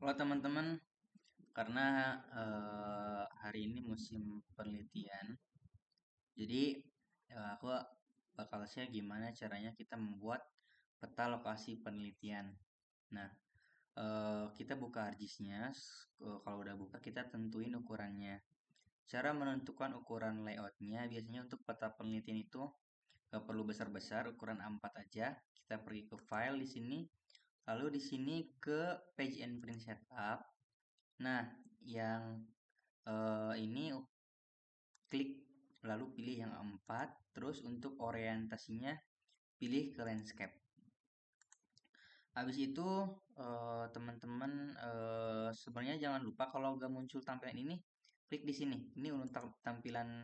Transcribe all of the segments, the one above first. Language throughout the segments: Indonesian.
Halo teman-teman, karena hari ini musim penelitian, jadi aku bakal share gimana caranya kita membuat peta lokasi penelitian. Nah, kita buka ArcGIS-nya. Kalau udah buka, kita tentuin ukurannya. Cara menentukan ukuran layoutnya, biasanya untuk peta penelitian itu gak perlu besar-besar, ukuran A4 aja. Kita pergi ke file di sini, lalu di sini ke page and print setup. Nah, yang ini klik lalu pilih yang A4, terus untuk orientasinya pilih ke landscape. Habis itu teman-teman sebenarnya jangan lupa kalau nggak muncul tampilan ini, klik di sini. Ini untuk tampilan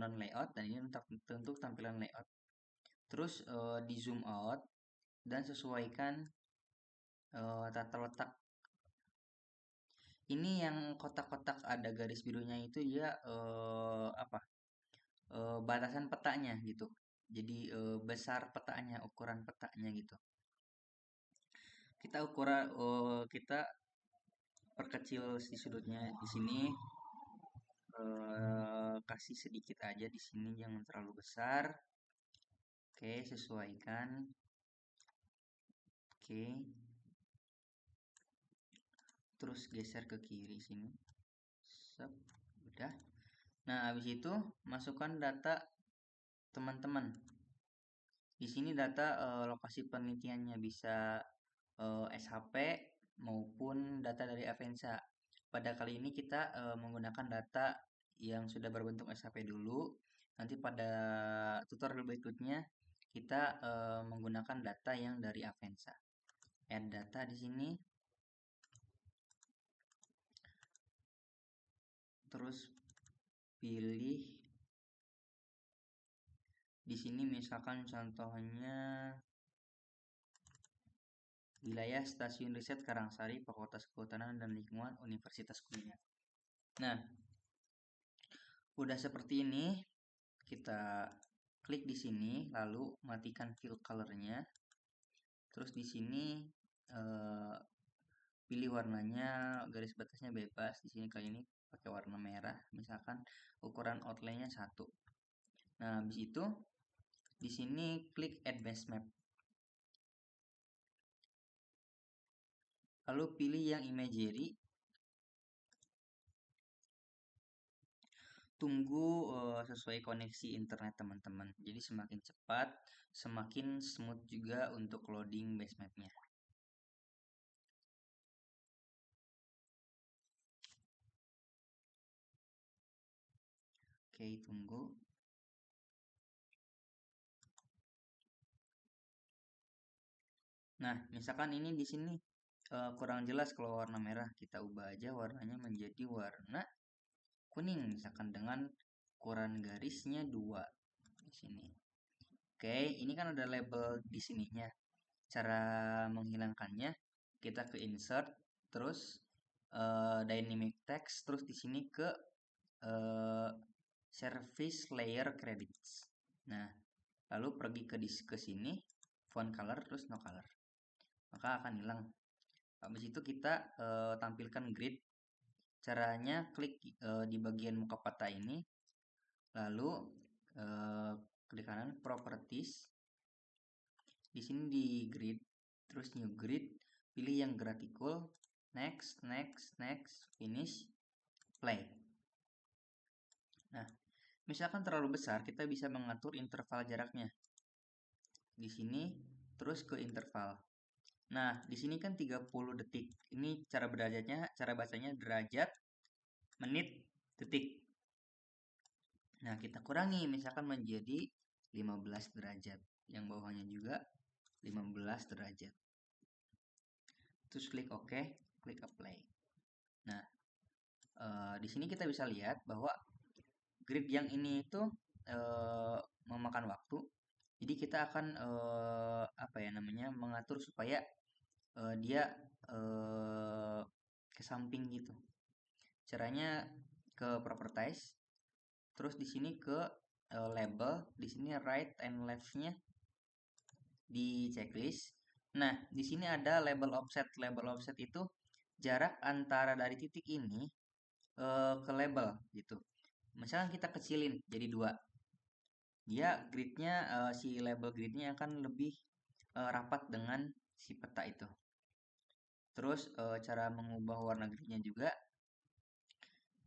non layout dan ini untuk tampilan layout. Terus di zoom out dan sesuaikan tata letak. Ini yang kotak-kotak ada garis birunya itu dia apa? Batasan petanya gitu. Jadi besar petanya, ukuran petanya gitu. Kita perkecil di sudutnya di sini, kasih sedikit aja di sini, jangan terlalu besar. Oke, sesuaikan. Oke. Terus geser ke kiri sini. Sep, udah. Nah, habis itu masukkan data teman-teman. Di sini data lokasi penelitiannya bisa SHP maupun data dari Avanza. Pada kali ini kita menggunakan data yang sudah berbentuk SHP dulu. Nanti pada tutorial berikutnya kita menggunakan data yang dari Avanza. Add data di sini. Terus pilih di sini misalkan contohnya wilayah Stasiun Riset Karangsari, Fakultas Kehutanan dan Lingkungan Universitas Kuningan. Nah, udah seperti ini, kita klik di sini, lalu matikan fill color-nya. Terus di sini pilih warnanya, garis batasnya bebas. Di sini kali ini pakai warna merah, misalkan ukuran outline-nya 1. Nah, habis itu di sini klik Advanced Map. Lalu pilih yang imagery. Tunggu sesuai koneksi internet teman-teman. Jadi semakin cepat, semakin smooth juga untuk loading base map-nya. Oke, tunggu. Nah, misalkan ini di sini kurang jelas kalau warna merah, kita ubah aja warnanya menjadi warna kuning, misalkan dengan ukuran garisnya 2 di sini. Oke, ini kan ada label di sininya. Cara menghilangkannya, kita ke insert, terus dynamic text, terus di sini ke service layer credits. Nah, lalu pergi ke sini, font color, terus no color. Maka akan hilang. Habis itu kita tampilkan grid. Caranya klik di bagian muka peta ini, lalu klik kanan properties. Di sini di grid, terus new grid, pilih yang gratical, next, finish, play. Nah, misalkan terlalu besar, kita bisa mengatur interval jaraknya. Di sini terus ke interval. Nah, di sini kan 30 detik. Ini cara bacanya derajat, menit, detik. Nah, kita kurangi misalkan menjadi 15 derajat. Yang bawahnya juga 15 derajat. Terus klik OK, klik apply. Nah, di sini kita bisa lihat bahwa grid yang ini itu memakan waktu. Jadi kita akan mengatur supaya dia ke samping gitu. Caranya ke properties, terus di sini ke label, di sini right and left-nya di checklist. Nah, di sini ada label offset. Label offset itu jarak antara dari titik ini ke label gitu. Misalkan kita kecilin jadi 2, dia gridnya si label gridnya akan lebih rapat dengan si peta itu. Terus cara mengubah warna gridnya juga,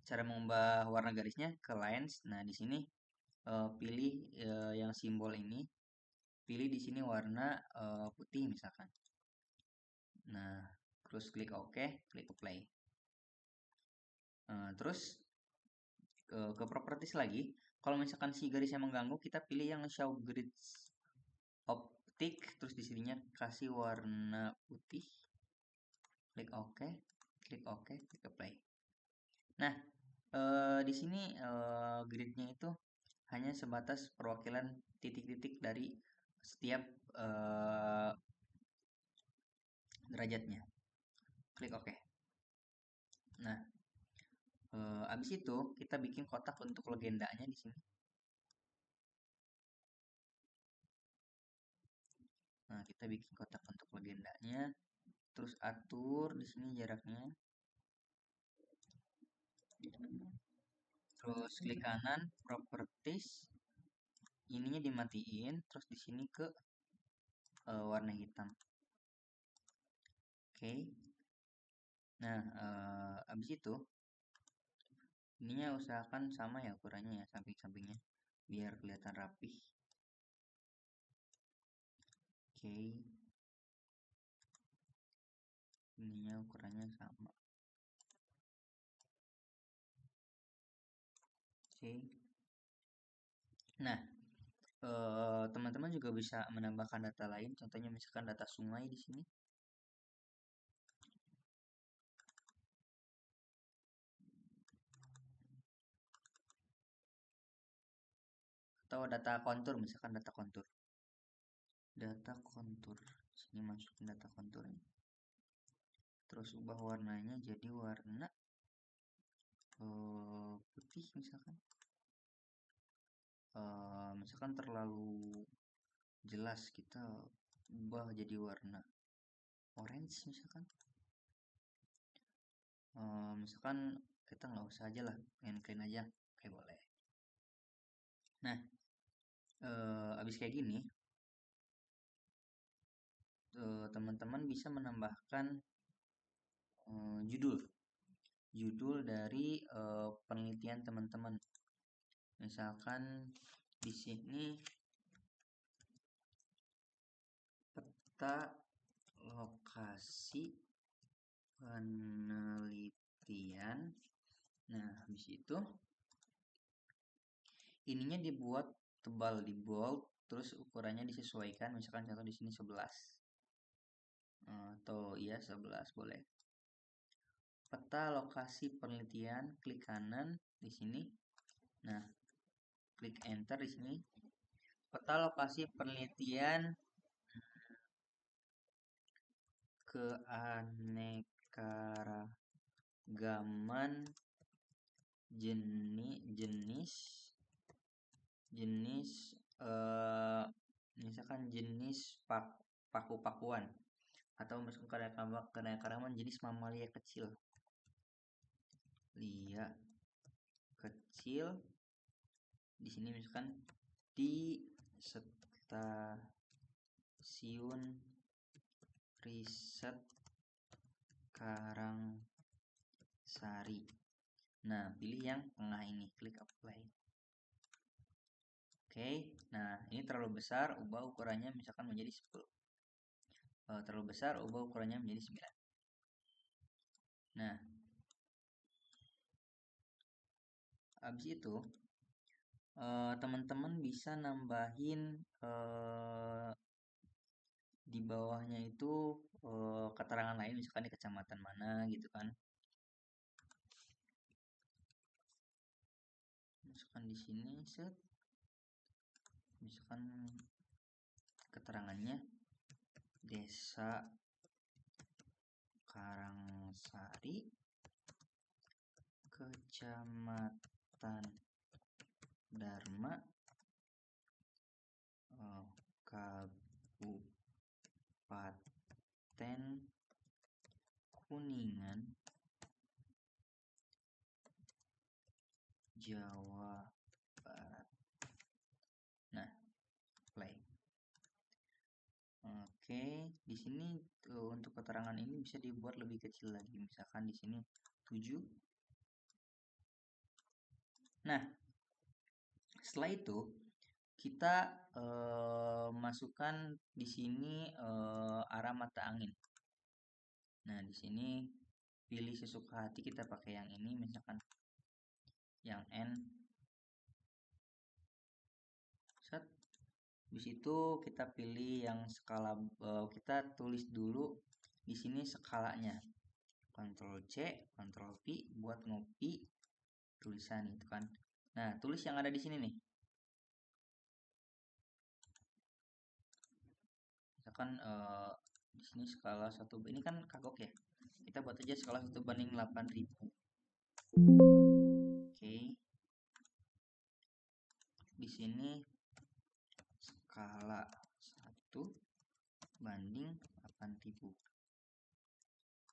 cara mengubah warna garisnya ke lines. Nah, di sini pilih yang simbol ini, pilih di sini warna putih misalkan. Nah, terus klik OK, klik play. Terus ke properties lagi. Kalau misalkan si garisnya mengganggu, kita pilih yang show grids optik, terus di sininya kasih warna putih, klik OK, klik OK, klik play. Nah, di sini gridnya itu hanya sebatas perwakilan titik-titik dari setiap derajatnya. Klik OK. Nah, abis itu kita bikin kotak untuk legendanya di sini. Nah, kita bikin kotak untuk legendanya. Terus atur di sini jaraknya. Terus klik kanan, properties. Ininya dimatiin, terus di sini ke warna hitam. Oke. Nah, abis itu ininya usahakan sama ya ukurannya ya, samping-sampingnya biar kelihatan rapih. Oke. Ininya ukurannya sama. Oke. Nah, teman-teman juga bisa menambahkan data lain, contohnya misalkan data sungai di sini. Atau data kontur, misalkan data kontur. Data kontur. Sini masukin data konturnya. Terus ubah warnanya jadi warna putih misalkan. Misalkan terlalu jelas, kita ubah jadi warna orange misalkan. Misalkan kita nggak usah aja lah, pengen clean aja, kayak boleh. Nah, abis kayak gini, teman-teman bisa menambahkan judul dari penelitian teman-teman. Misalkan di sini peta lokasi penelitian. Nah, habis itu ininya dibuat tebal, di bold, terus ukurannya disesuaikan. Misalkan contoh di sini 11. Atau iya 11 boleh. Peta lokasi penelitian, klik kanan di sini. Nah, klik enter di sini. Peta lokasi penelitian keanekaragaman jenis misalkan jenis paku-pakuan, atau misalkan keanekaragaman jenis mamalia kecil. Lia kecil di sini misalkan di stasiun riset Karangsari. Nah, pilih yang tengah ini, klik apply. Oke, nah ini terlalu besar, ubah ukurannya misalkan menjadi 10. Terlalu besar, ubah ukurannya menjadi 9. Nah, habis itu teman-teman bisa nambahin di bawahnya itu keterangan lain, misalkan di kecamatan mana gitu kan. Misalkan di sini set, misalkan keterangannya Desa Karangsari, Kecamatan Dharma, Kabupaten Kuningan, Jawa Barat. Nah, play. Oke, di sini untuk keterangan ini bisa dibuat lebih kecil lagi. Misalkan di sini 7. Nah, setelah itu kita masukkan di sini arah mata angin. Nah, di sini pilih sesuka hati, kita pakai yang ini, misalkan yang N. Set. Habis itu kita pilih yang skala, kita tulis dulu di sini skalanya. Ctrl C, Ctrl V buat ngopi tulisan itu kan. Nah, tulis yang ada di sini nih. Misalkan di sini skala 1, ini kan kagok ya. Kita buat aja skala 1/8000. Oke. Di sini skala 1/8000.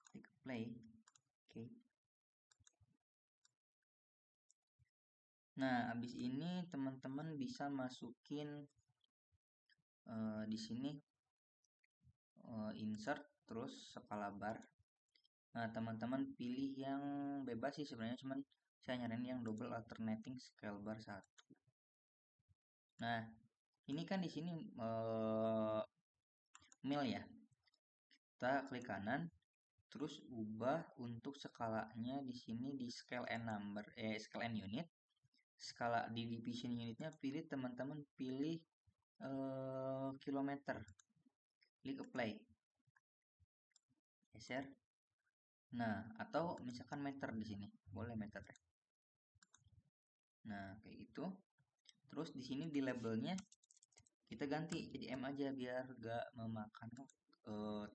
Klik play. Oke. Nah, habis ini teman-teman bisa masukin di sini insert terus skala bar. Nah, teman-teman pilih yang bebas sih sebenarnya, cuman saya nyaranin yang double alternating scale bar 1. Nah, ini kan di sini mil ya. Kita klik kanan, terus ubah untuk skalanya di sini di scale and number, scale and unit. Skala di division unitnya pilih, teman-teman pilih kilometer. Klik apply. Geser. Nah, atau misalkan meter di sini, boleh meter deh. Nah, kayak gitu. Terus di sini di labelnya kita ganti jadi M aja biar gak memakan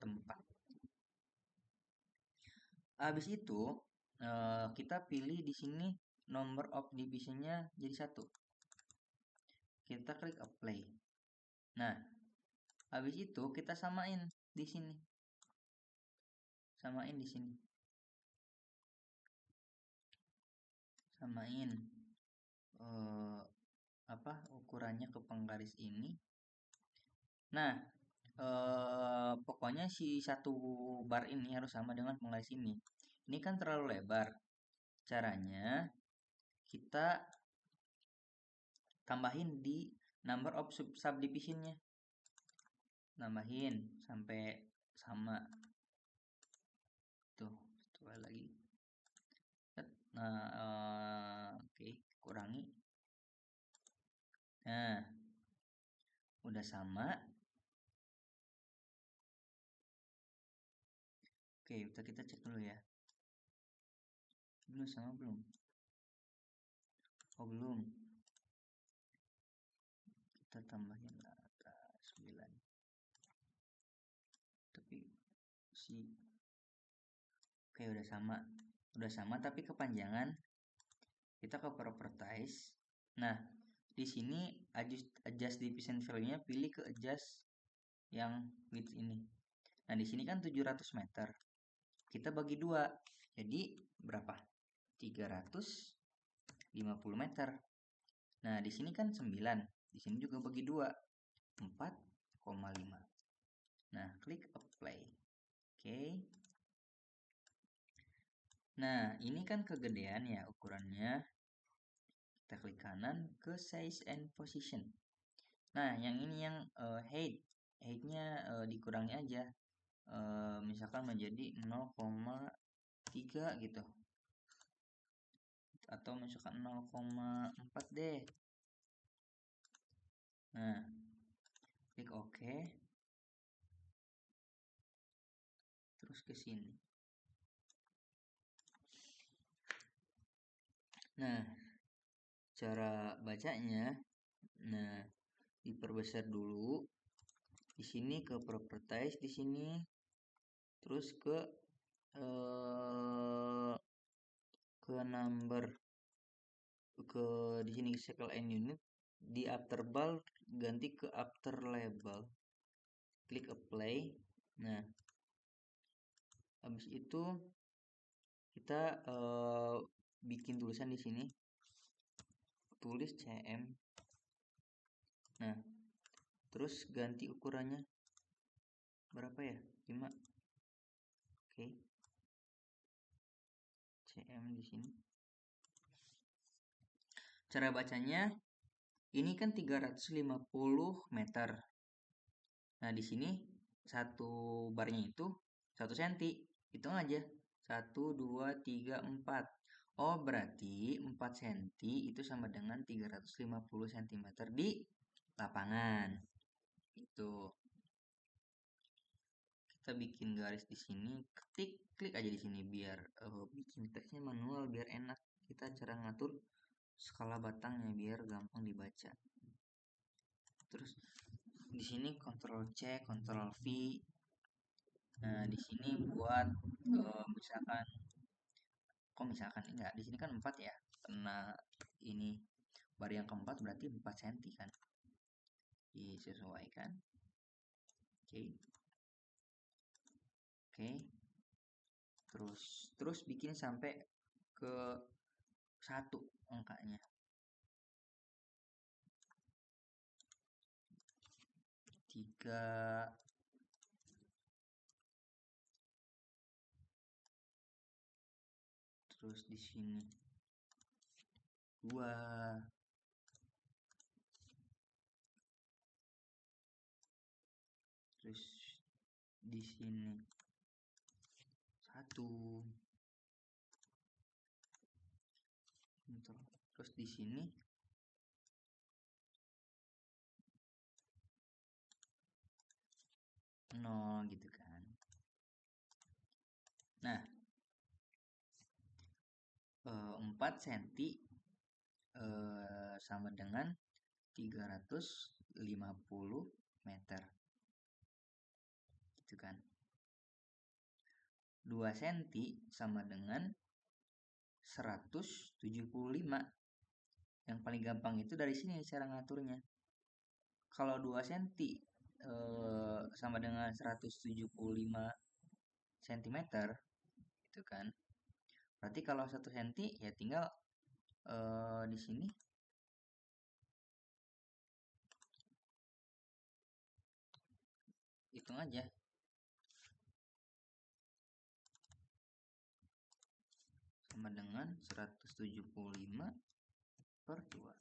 tempat. Habis itu kita pilih di sini number of divisionnya jadi 1. Kita klik apply. Nah, habis itu kita samain di sini. Samain di sini. Samain ukurannya ke penggaris ini. Nah, pokoknya si satu bar ini harus sama dengan penggaris ini. Ini kan terlalu lebar. Caranya kita tambahin di number of subdivisionnya. Nambahin sampai sama. Tuh, coba lagi. Nah, oke, kurangi. Nah, udah sama. Oke, kita cek dulu ya. Belum sama belum? Oh, belum. Kita tambahin lah 9. Tapi oke, udah sama. Udah sama tapi kepanjangan. Kita ke properties. Nah, di sini adjust division value-nya pilih ke adjust yang width ini. Nah, di sini kan 700 meter. Kita bagi 2. Jadi berapa? 350 meter. Nah, di sini kan 9. Di sini juga bagi 2. 4,5. Nah, klik apply. Oke. Nah, ini kan kegedean ya ukurannya. Kita klik kanan ke size and position. Nah, yang ini yang height-nya dikurangi aja. Misalkan menjadi 0,3 gitu. Atau misalkan 0,4 deh. Nah, klik OK. Terus ke sini. Nah, cara bacanya, nah diperbesar dulu. Di sini ke properties, di sini terus ke number, ke di sini scale and unit, di after bar ganti ke after label. Klik apply. Nah, Habis itu kita bikin tulisan di sini, tulis CM. Nah, terus ganti ukurannya berapa ya? 5. Oke. CM di sini. Cara bacanya ini kan 350 meter. Nah, di sini satu barnya itu 1 senti. Hitung aja. 1 2 3 4. Oh, berarti 4 senti itu sama dengan 350 cm di lapangan. Itu. Kita bikin garis di sini, klik aja di sini biar bikin teksnya manual biar enak. Kita cara ngatur skala batangnya biar gampang dibaca. Terus di sini Ctrl C, Ctrl V. Nah, di sini buat misalkan misalkan enggak, di sini kan 4 ya. Karena ini bar yang keempat berarti 4 cm kan. Disesuaikan. Oke. Oke. Terus bikin sampai ke 1 angkanya. 3. Terus di sini 2. Terus di sini 1. Terus di sini 0 gitu kan. Nah, 4 cm sama dengan 350 meter. Gitu kan. 2 cm sama dengan 175. Yang paling gampang itu dari sini cara ngaturnya. Kalau 2 cm sama dengan 175 cm gitu kan. Berarti kalau 1 cm ya tinggal di sini hitung aja. Sama dengan 175 per 2.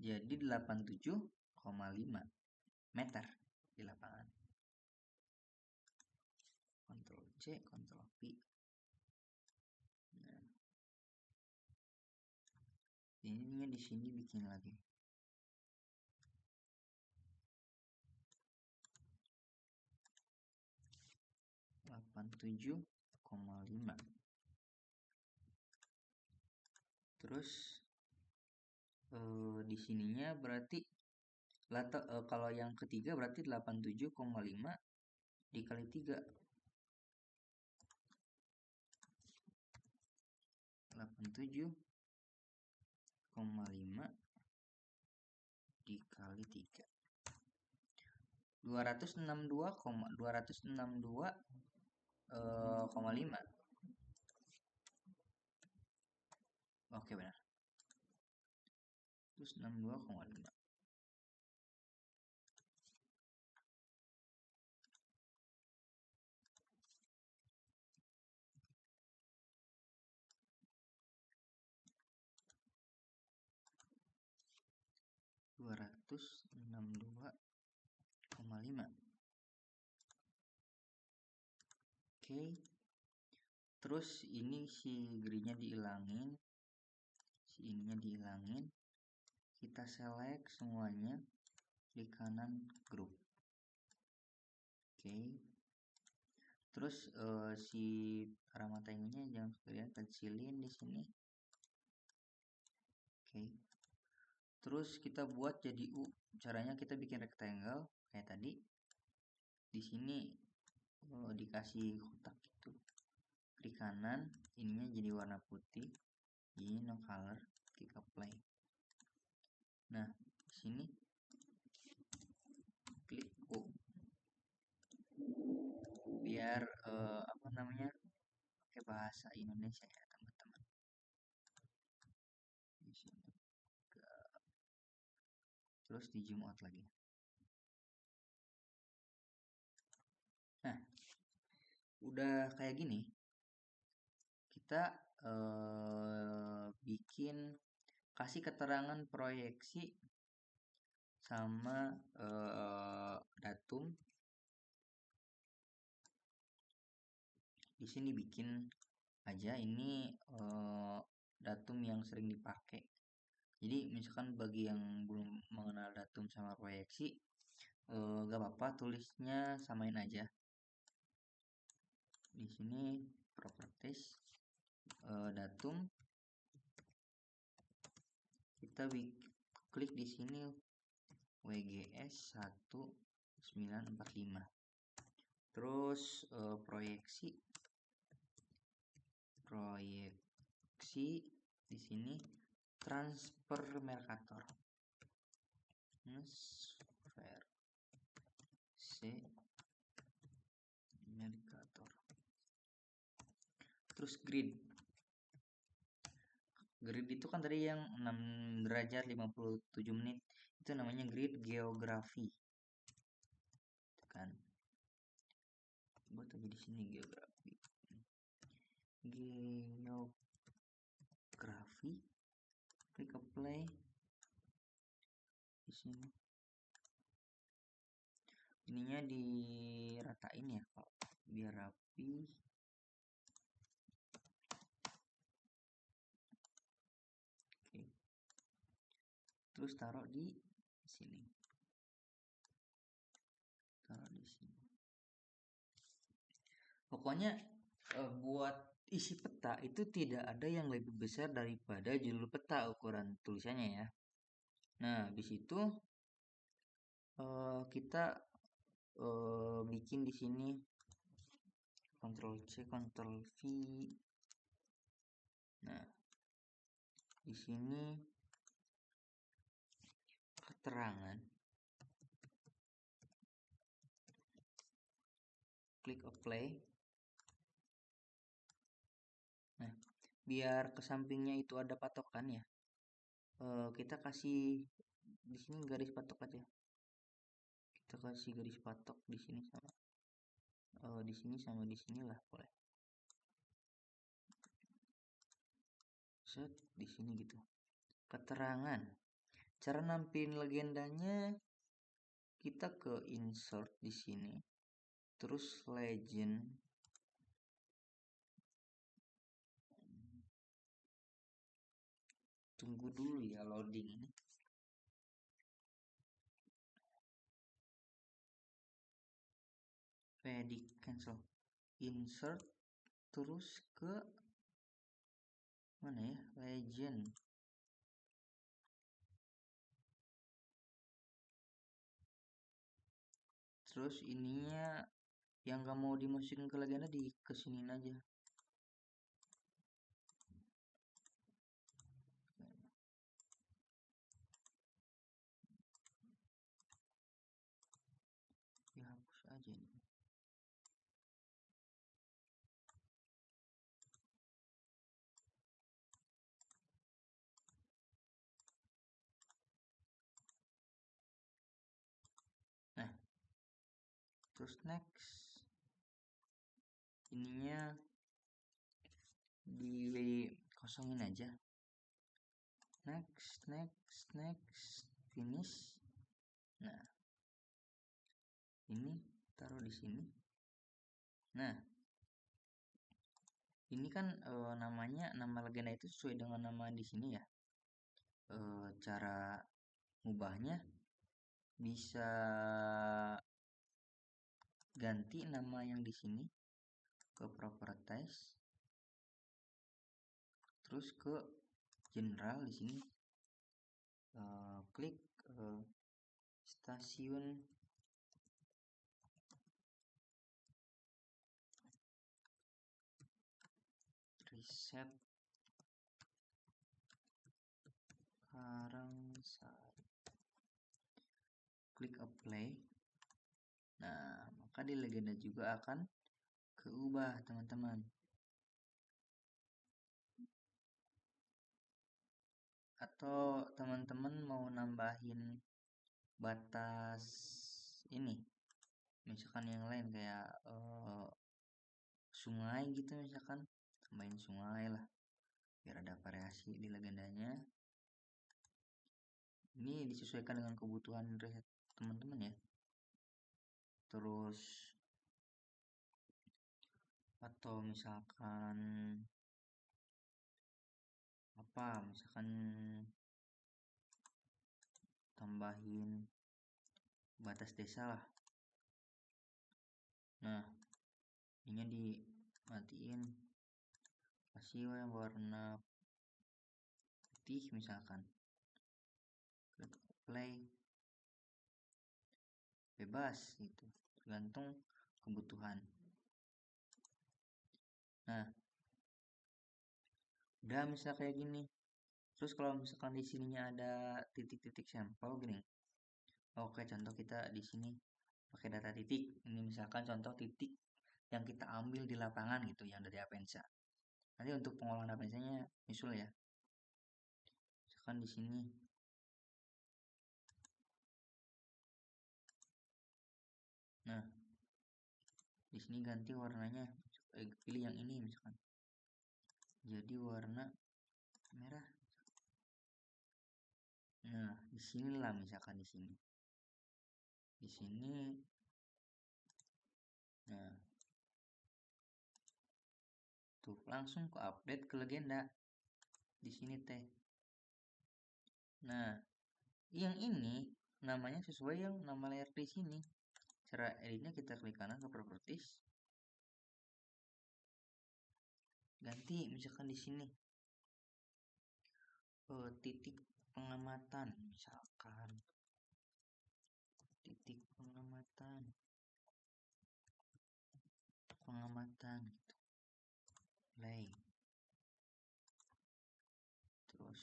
Jadi 87,5 meter di lapangan. Ctrl C, Ctrl V. Nah, ininya di sini bikin lagi. 87,5. Terus di sininya berarti kalau yang ketiga berarti 87,5 dikali 3. 87,5 dikali 3. 262,5. Oke, benar. 262,5. Oke. Terus ini si gridnya dihilangin. Si ininya dihilangin. Kita select semuanya. Klik kanan group. Oke. Terus si arah mata ininya jangan kalian kecilin di sini. Oke. Terus kita buat jadi U. Caranya kita bikin rectangle kayak tadi. Di sini dikasih kotak gitu. Klik kanan, ininya jadi warna putih. Ini no color, klik apply. Nah, di sini klik U. Biar bahasa Indonesia ya teman-teman. Di sini terus di zoom out lagi. Nah, udah kayak gini, kita bikin kasih keterangan proyeksi sama datum. Di sini bikin aja ini datum yang sering dipakai. Jadi misalkan bagi yang belum mengenal datum sama proyeksi, gak apa-apa tulisnya samain aja. Di sini properties datum, kita klik di sini WGS 1945. Terus proyeksi di sini transfer Mercator. Mercator. Terus grid itu kan tadi yang 6 derajat 57 menit, itu namanya grid geografi kan. Buat aja di sini geografi. Klik apply di sini. Ininya diratain ya Pak, biar rapi. Oke. Terus taruh di sini. Pokoknya buat isi peta itu tidak ada yang lebih besar daripada judul peta ukuran tulisannya ya. Nah, habis itu kita bikin di sini Ctrl C, Ctrl V. Nah, di sini keterangan, klik apply. Nah, biar ke sampingnya itu ada patokan ya, kita kasih di sini garis patok aja. Kita kasih garis patok di sini sama di sini sama di sinilah boleh. Set di sini gitu. Keterangan. Cara nampilin legendanya, kita ke insert di sini. Terus legend. Tunggu dulu ya loading ini. Di cancel. Insert terus ke mana ya? Legend. Terus ininya yang gak mau dimasukin ke legenda di kesiniin aja. Dihapus aja ini. Nah, terus next. Ininya di kosongin aja. Next, finish. Nah, ini taruh di sini. Nah, ini kan namanya, nama legenda itu sesuai dengan nama di sini ya. Cara ngubahnya bisa ganti nama yang di sini ke properties, terus ke general di sini, klik stasiun riset Karangsari, klik apply. Nah, maka di legenda juga akan keubah teman-teman. atau teman-teman mau nambahin batas ini, misalkan yang lain kayak sungai gitu, misalkan tambahin sungai lah biar ada variasi di legendanya. Ini disesuaikan dengan kebutuhan riset teman-teman ya. Terus atau misalkan apa, misalkan tambahin batas desa lah. Nah, ini dimatiin, kasih yang warna putih misalkan, klik play, bebas gitu, tergantung kebutuhan. Nah, udah misal kayak gini. Terus kalau misalkan di sininya ada titik-titik sampel gini. Oke, contoh kita di sini pakai data titik. Ini misalkan contoh titik yang kita ambil di lapangan gitu, yang dari Apensa. Nanti untuk pengolahan Apensanya misul ya. Misalkan di sini. Nah, di sini ganti warnanya. Pilih yang ini misalkan. Jadi warna merah. Nah, di sinilah misalkan di sini. Di sini. Nah, tuh langsung ke update ke legenda. Di sini teh. Nah, yang ini namanya sesuai yang nama layer di sini. Cara editnya kita klik kanan ke properties. Ganti misalkan di sini titik pengamatan, misalkan titik pengamatan gitu. Play. Terus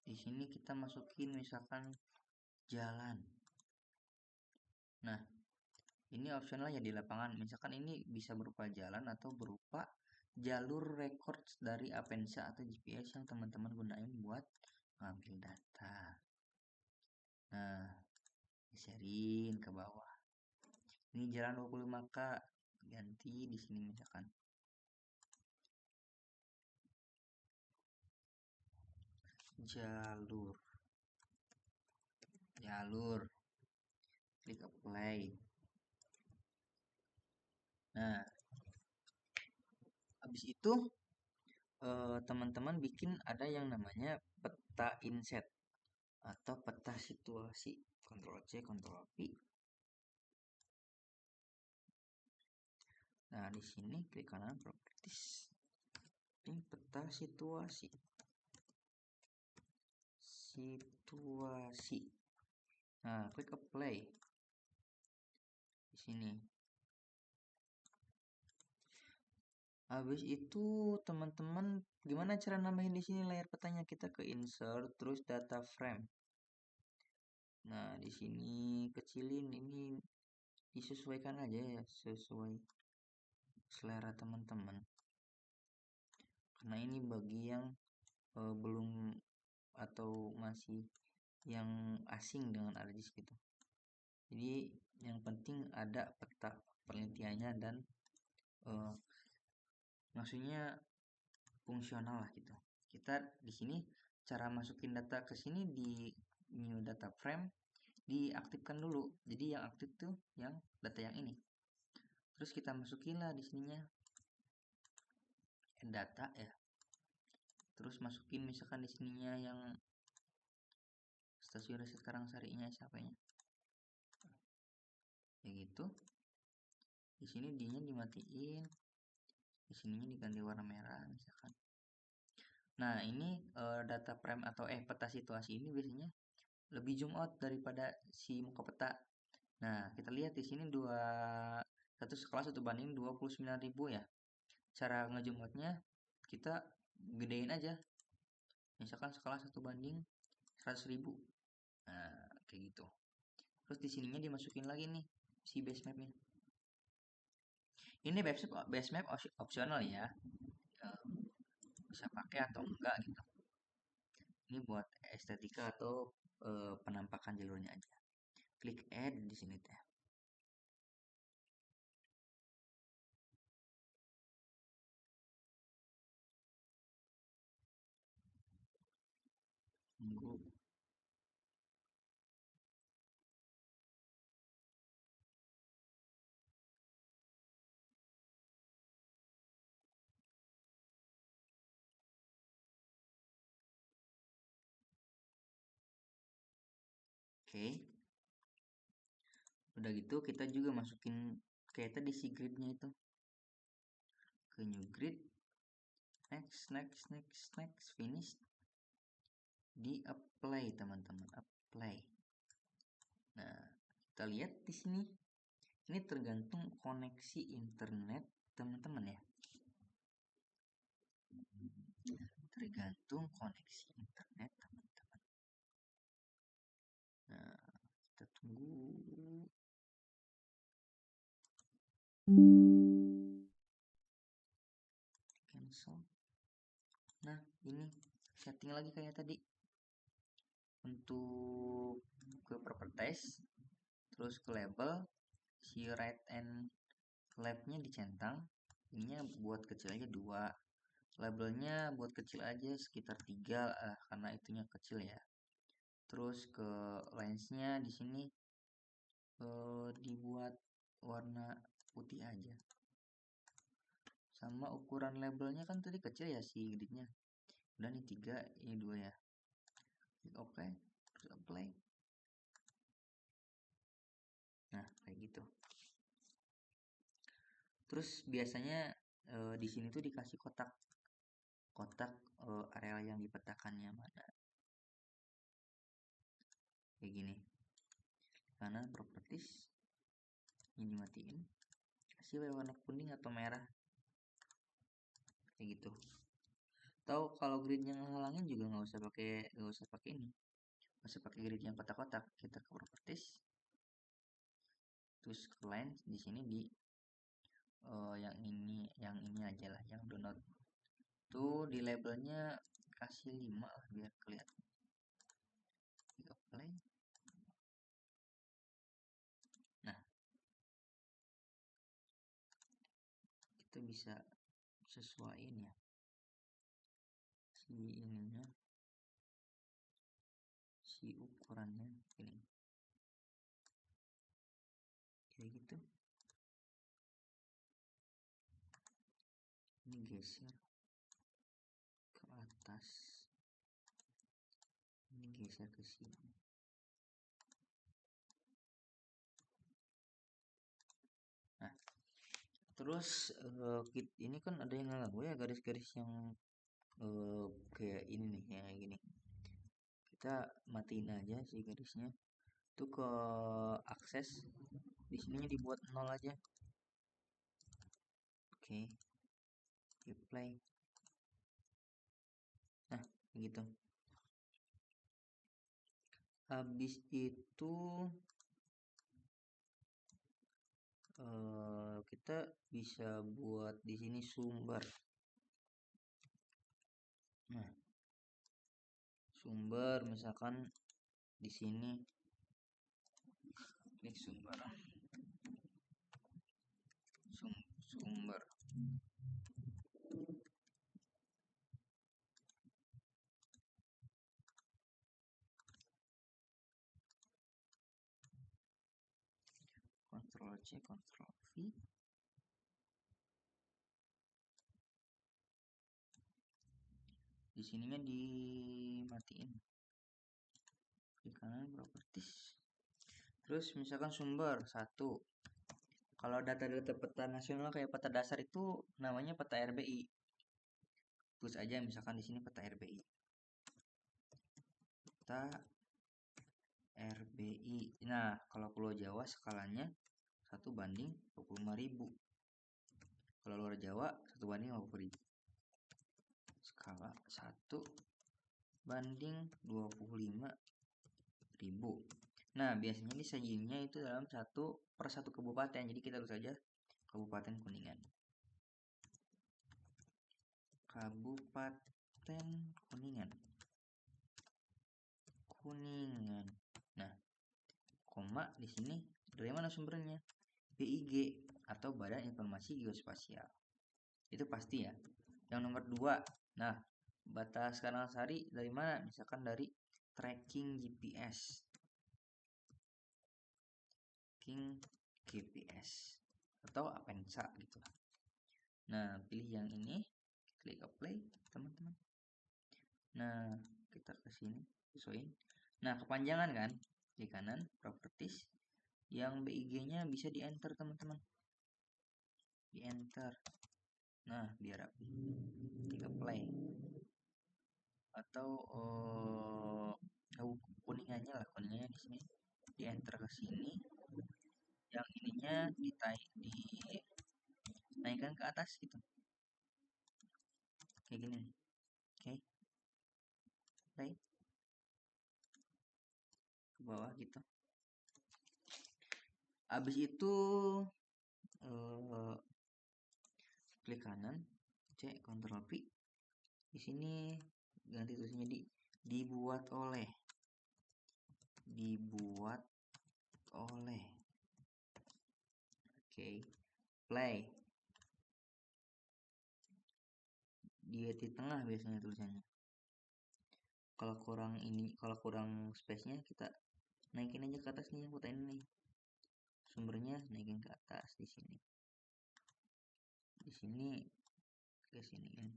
di sini kita masukin misalkan jalan. Nah, ini opsional ya di lapangan. Misalkan ini bisa berupa jalan atau berupa jalur records dari Apensa atau GPS yang teman-teman gunain buat ngambil data. Nah, geserin ke bawah. Ini jalan 25K, ganti di sini misalkan. Jalur. Klik apply. Nah, habis itu teman-teman bikin ada yang namanya peta inset atau peta situasi. Ctrl C, Ctrl V. Nah, di sini klik kanan properties. Ini peta situasi. Nah, klik apply. Di sini. Habis itu teman-teman gimana cara nambahin di sini layar petanya? Kita ke insert terus data frame. Nah, di sini kecilin, ini disesuaikan aja ya sesuai selera teman-teman. Karena ini bagi yang belum atau masih yang asing dengan ArcGIS gitu. Jadi yang penting ada peta penelitiannya dan maksudnya fungsional lah gitu. Kita di sini cara masukin data ke sini di new data frame diaktifkan dulu. Jadi yang aktif tuh yang data yang ini. Terus kita masukin lah di sininya data ya. Terus masukin misalkan di sininya yang stasiun riset Karangsarinya siapa ya? Kayak gitu. Di sini D-nya dimatiin. Di sininya diganti warna merah misalkan. Nah, ini data frame atau peta situasi ini biasanya lebih zoom out daripada si muka peta. Nah, kita lihat di sini satu skala 1 banding 29.000 ya. Cara ngezoom outnya kita gedein aja. Misalkan skala 1 banding 100.000. Nah, kayak gitu. Terus di sininya dimasukin lagi nih si base mapnya. Ini base map opsional ya. Bisa pakai atau enggak gitu. Ini buat estetika atau penampakan jalurnya aja. Klik add di sini teh. Tunggu. Oke. Udah gitu kita juga masukin kayak tadi si gridnya itu ke new grid. Next, finish. Di apply teman-teman, apply. Nah, kita lihat di sini. Ini tergantung koneksi internet teman-teman ya. Tergantung koneksi internet teman-teman. Nah, kita tunggu. Cancel. Nah, ini setting lagi kayak tadi. Untuk ke properties, terus ke label, si right and left-nya dicentang. Ininya buat kecil aja 2. Labelnya buat kecil aja sekitar 3 karena itunya kecil ya. Terus ke lens-nya di sini dibuat warna putih aja. Sama ukuran labelnya kan tadi kecil ya si gridnya. Udah nih 3, ini 2 ya. Klik OK, terus apply. Nah, kayak gitu. Terus biasanya di sini tuh dikasih kotak area yang dipetakannya mana. Kayak gini. Kanan properties. Ini matiin. Kasih warna kuning atau merah. Kayak gitu. Tahu kalau grid yang ngehalangin juga nggak usah pakai ini. Nggak usah pakai grid yang kotak-kotak. Kita ke properties. Terus ke line di sini di yang ini aja lah, yang donut. Tuh di labelnya kasih 5 lah biar kelihatan. Apply. Nah, kita bisa sesuaiin ya si ininya, si ukurannya ini kayak gitu. Ini geser ke atas, ini geser ke sini. Nah, terus ini kan ada yang nganggu ya garis-garis yang kayak ini nih, yang gini. Kita matiin aja si garisnya. Tuh ke akses di sininya dibuat 0 aja. Oke. Apply. Nah, gitu. Habis itu kita bisa buat di sini sumber. Nah, sumber misalkan di sini klik sumber. Sumber. Ctrl C, Ctrl V. Di sininya dimatiin. Di kanan properties. Terus misalkan sumber 1. Kalau data-data peta nasional kayak peta dasar itu namanya peta RBI. Terus aja misalkan di sini peta RBI. Peta RBI. Nah, kalau Pulau Jawa skalanya 1/25.000. Kalau luar Jawa 1/50.000. Skala 1/25.000. Nah, biasanya disajinya itu dalam 1/1 kabupaten. Jadi kita tulis saja Kabupaten Kuningan. Kabupaten Kuningan. Kuningan. Nah, koma di sini dari mana sumbernya? BIG atau Badan Informasi Geospasial. Itu pasti ya. Yang nomor 2. Nah, batas Karangsari dari mana? Misalkan dari tracking GPS. Tracking GPS atau Apensa gitu. Nah, pilih yang ini, klik apply, teman-teman. Nah, kita ke sini, sesuaiin. Nah, kepanjangan kan? Di kanan, properties. Yang BIG-nya bisa di enter, teman-teman. Di enter. Nah, biar rapi. Klik apply. Atau kuningannya lah, kuningannya di sini. Di enter ke sini. Yang ininya dinaikkan ke atas gitu. Kayak gini nih. Oke. Play. Ke bawah gitu. Habis itu klik kanan, C, Ctrl P. Di sini ganti tulisnya dibuat oleh. Oke. Play. Di tengah biasanya tulisannya. Kalau kurang space-nya kita naikin aja ke atas nih yang kota ini nih. Sumbernya naikin ke atas di sini. Di sini ke sini kan.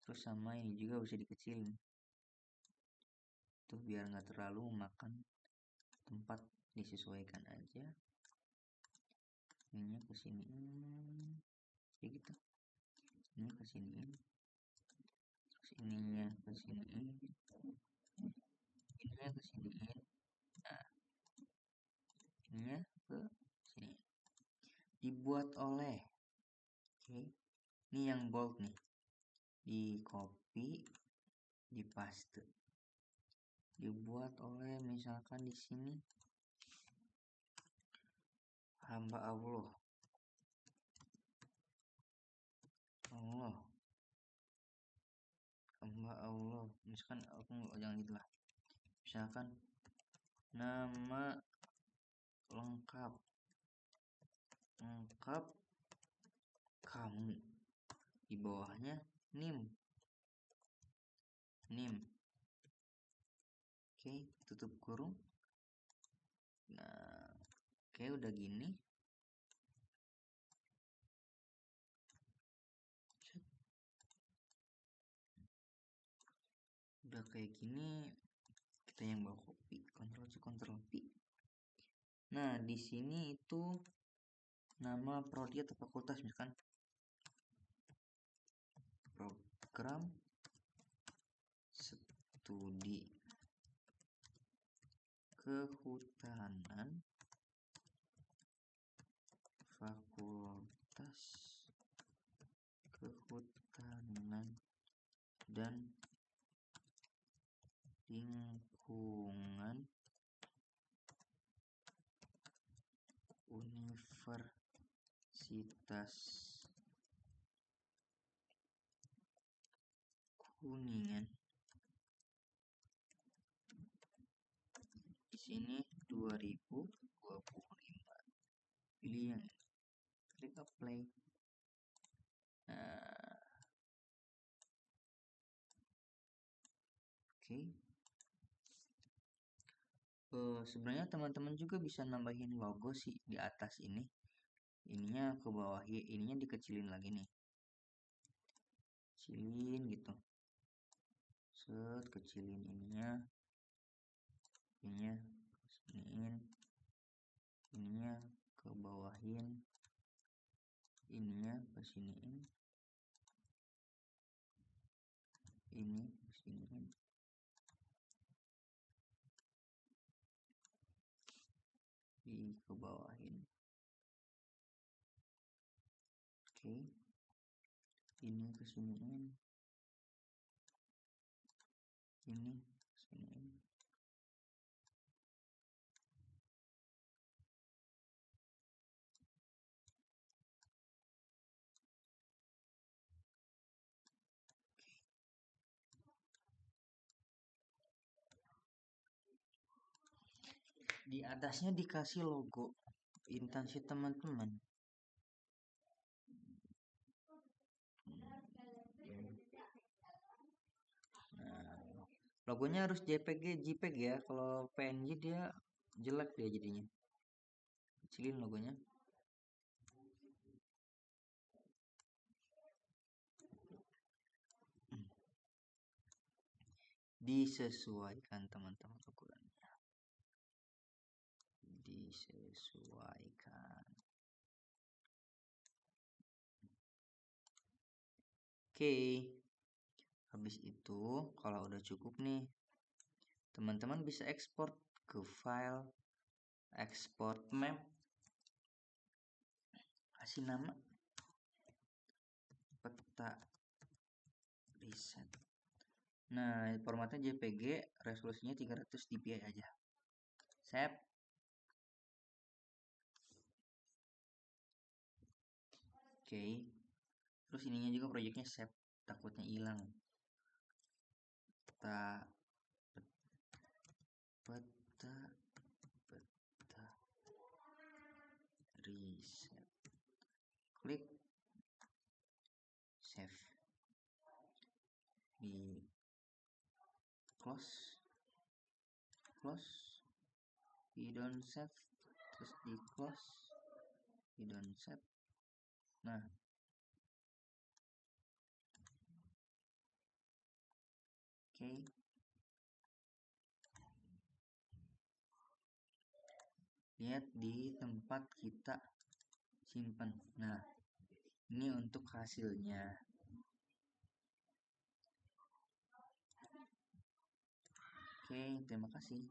Terus sama ini juga bisa dikecilin. Tuh biar nggak terlalu memakan tempat, disesuaikan aja. Ininya ke sini. Kayak gitu. Ini ke sini. Terus ininya ke sini. Ininya ke sini. Nah, ininya ke sini. Dibuat oleh. Oke. Ini yang bold nih. Di copy, di paste. Dibuat oleh misalkan di sini hamba Allah. Hamba Allah. Misalkan aku jangan gitu lah. Misalkan nama lengkap kamu, di bawahnya NIM. Oke, tutup kurung. Nah, oke, udah gini. Udah kayak gini, kita yang bawa copy, Ctrl C, Ctrl V. Nah, di sini itu nama prodi atau fakultas, misalkan program studi kehutanan fakultas kehutanan dan lingkungan Universitas Kuningan. Di sini 2025. Pilih yang ini. Klik apply. Nah, oke. Sebenarnya teman-teman juga bisa nambahin logo sih di atas ini. Ininya ke bawah, ininya dikecilin lagi nih. Kecilin gitu. Set, kecilin ininya kesiniin, ininya ke bawahin, ininya kesiniin, ini kesiniin, di ke bawahin. Oke, ini kesiniin, ini kesiniin. Di atasnya dikasih logo instansi teman-teman. Nah, logonya harus JPG ya. Kalau PNG dia jelek dia jadinya. Kecilin logonya. Disesuaikan teman-teman ukurannya. Disesuaikan. Oke. Habis itu kalau udah cukup nih, teman-teman bisa ekspor ke file export map, kasih nama peta riset. Nah, formatnya JPG, resolusinya 300 dpi aja. Save. Oke. Terus ininya juga proyeknya save, takutnya hilang. Peta riset. Klik save. Di close, di don't save, terus di close, di don't save. Nah, oke. Lihat di tempat kita simpan. Nah, ini untuk hasilnya. Oke, terima kasih.